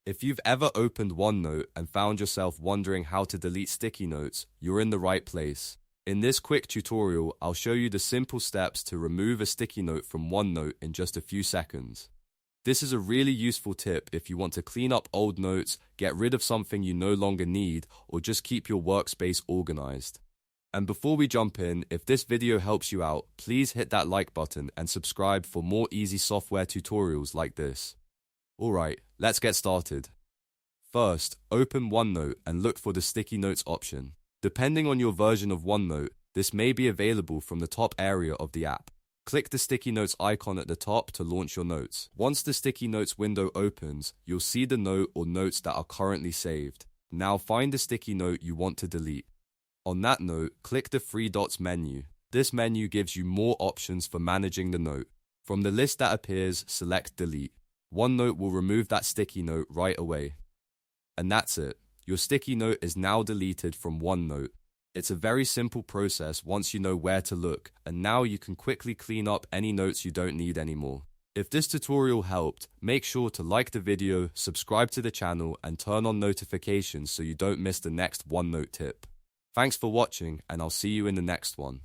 If you've ever opened OneNote and found yourself wondering how to delete sticky notes, you're in the right place. In this quick tutorial, I'll show you the simple steps to remove a sticky note from OneNote in just a few seconds. This is a really useful tip if you want to clean up old notes, get rid of something you no longer need, or just keep your workspace organized. And before we jump in, if this video helps you out, please hit that like button and subscribe for more easy software tutorials like this. Alright, let's get started. First, open OneNote and look for the sticky notes option. Depending on your version of OneNote, this may be available from the top area of the app. Click the sticky notes icon at the top to launch your notes. Once the sticky notes window opens, you'll see the note or notes that are currently saved. Now find the sticky note you want to delete. On that note, click the three dots menu. This menu gives you more options for managing the note. From the list that appears, select Delete. OneNote will remove that sticky note right away. And that's it. Your sticky note is now deleted from OneNote. It's a very simple process once you know where to look, and now you can quickly clean up any notes you don't need anymore. If this tutorial helped, make sure to like the video, subscribe to the channel, and turn on notifications so you don't miss the next OneNote tip. Thanks for watching, and I'll see you in the next one.